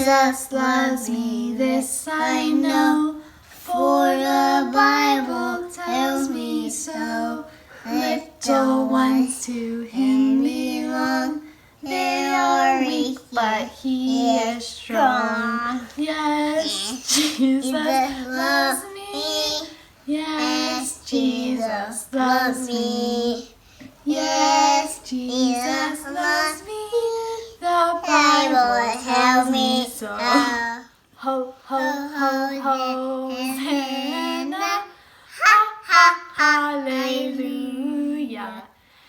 Jesus loves me, this I know, for the Bible tells me so. Little ones to him belong, they are weak, but he is strong. Yes, Jesus loves me. Yes, Jesus loves me. Yes, Jesus loves me. The Bible tells me so. Ho, ho, ho, Hosanna. Ha, ha, hallelujah.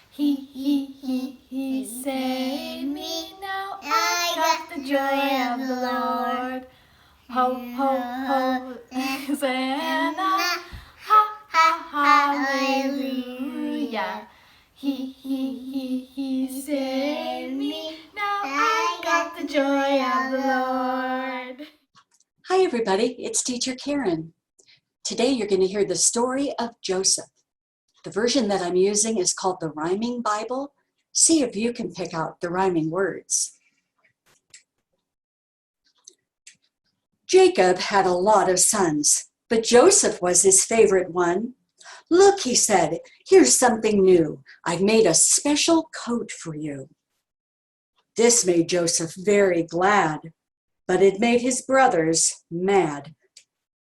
He saved me. Now I got the joy of the Lord. Ho, ho, ho, Hosanna. Ha, ha, hallelujah. He saved me. Now I got the joy of the Lord. Hi everybody, it's Teacher Karen. Today you're going to hear the story of Joseph. The version that I'm using is called the Rhyming Bible. See if you can pick out the rhyming words. Jacob had a lot of sons, but Joseph was his favorite one. Look, he said, here's something new. I've made a special coat for you. This made Joseph very glad, but it made his brothers mad.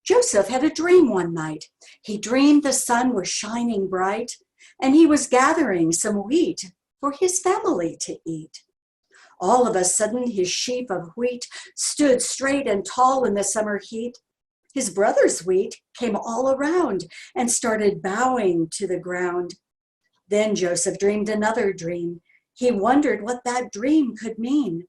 Joseph had a dream one night. He dreamed the sun was shining bright, and he was gathering some wheat for his family to eat. All of a sudden, his sheaf of wheat stood straight and tall in the summer heat. His brother's wheat came all around and started bowing to the ground. Then Joseph dreamed another dream. He wondered what that dream could mean.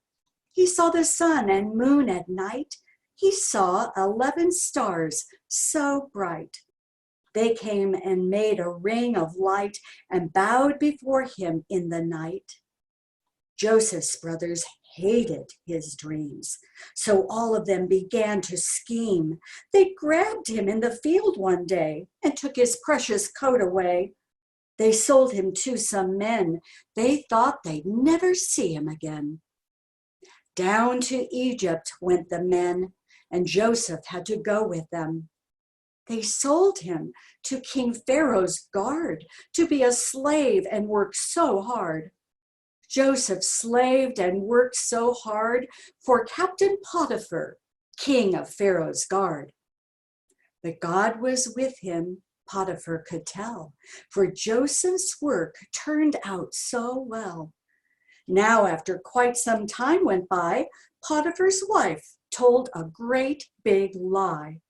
He saw the sun and moon at night. He saw 11 stars so bright. They came and made a ring of light and bowed before him in the night. Joseph's brothers hated his dreams, so all of them began to scheme. They grabbed him in the field one day and took his precious coat away. They sold him to some men. They thought they'd never see him again. Down to Egypt went the men, and Joseph had to go with them. They sold him to King Pharaoh's guard to be a slave and work so hard. Joseph slaved and worked so hard for Captain Potiphar, king of Pharaoh's guard. But God was with him, Potiphar could tell, for Joseph's work turned out so well. Now, after quite some time went by, Potiphar's wife told a great big lie.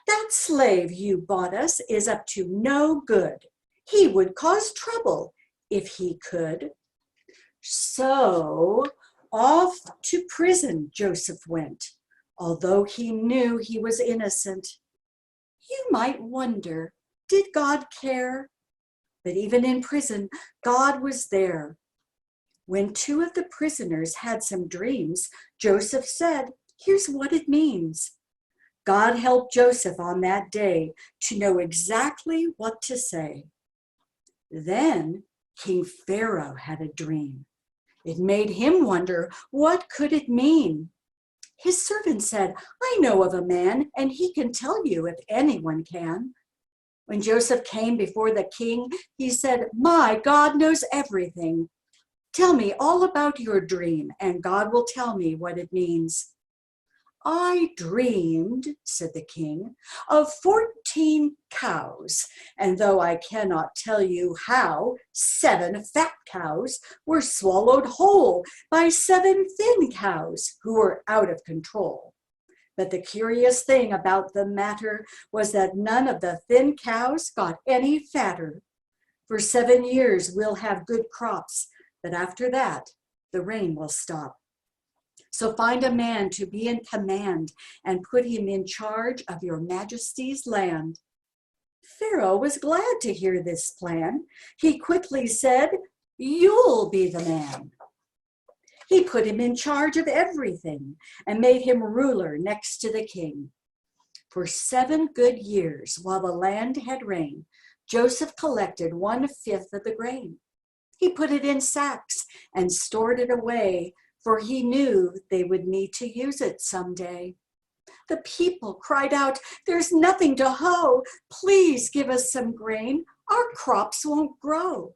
That slave you bought us is up to no good. He would cause trouble if he could. So off to prison Joseph went, although he knew he was innocent. You might wonder, did God care? But even in prison, God was there. When two of the prisoners had some dreams, Joseph said, here's what it means. God helped Joseph on that day to know exactly what to say. Then King Pharaoh had a dream. It made him wonder, what could it mean? His servant said, I know of a man, and he can tell you if anyone can. When Joseph came before the king, he said, my God knows everything. Tell me all about your dream, and God will tell me what it means. I dreamed, said the king, of 14 cows, and though I cannot tell you how, 7 fat cows were swallowed whole by 7 thin cows who were out of control. But the curious thing about the matter was that none of the thin cows got any fatter. For 7 years we'll have good crops, but after that, the rain will stop. So find a man to be in command and put him in charge of your majesty's land. Pharaoh was glad to hear this plan. He quickly said, you'll be the man. He put him in charge of everything and made him ruler next to the king. For 7 good years, while the land had rain, Joseph collected 1/5 of the grain. He put it in sacks and stored it away for he knew they would need to use it someday. The people cried out, "There's nothing to hoe. Please give us some grain. Our crops won't grow."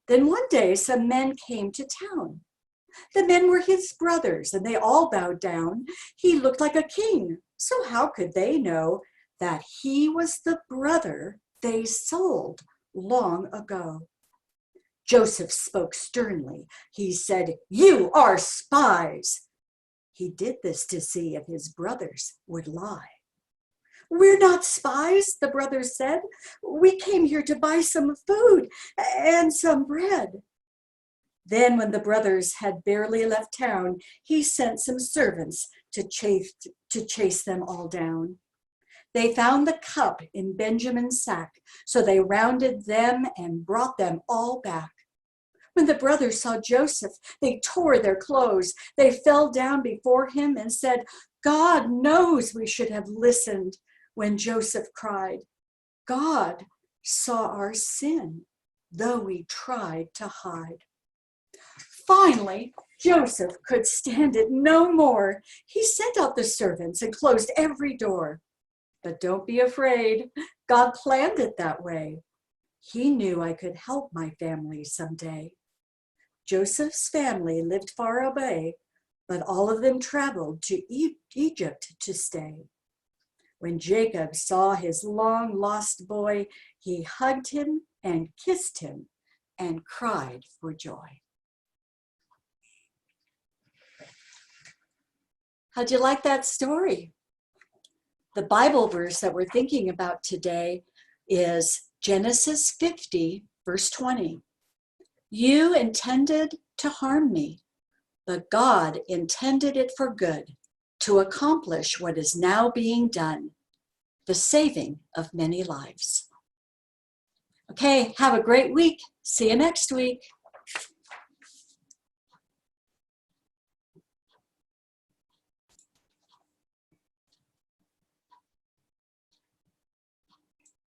Then one day some men came to town. The men were his brothers, and they all bowed down. He looked like a king, so how could they know that he was the brother they sold long ago? Joseph spoke sternly. He said, "You are spies." He did this to see if his brothers would lie. "We're not spies," the brothers said. "We came here to buy some food and some bread." Then when the brothers had barely left town, he sent some servants to chase them all down. They found the cup in Benjamin's sack, so they rounded them and brought them all back. When the brothers saw Joseph, they tore their clothes. They fell down before him and said, "God knows we should have listened when Joseph cried. God saw our sin, though we tried to hide." Finally, Joseph could stand it no more. He sent out the servants and closed every door. But don't be afraid. God planned it that way. He knew I could help my family someday. Joseph's family lived far away, but all of them traveled to Egypt to stay. When Jacob saw his long-lost boy, he hugged him and kissed him and cried for joy. How'd you like that story? The Bible verse that we're thinking about today is Genesis 50, verse 20. You intended to harm me, but God intended it for good, to accomplish what is now being done, the saving of many lives. Okay, have a great week. See you next week.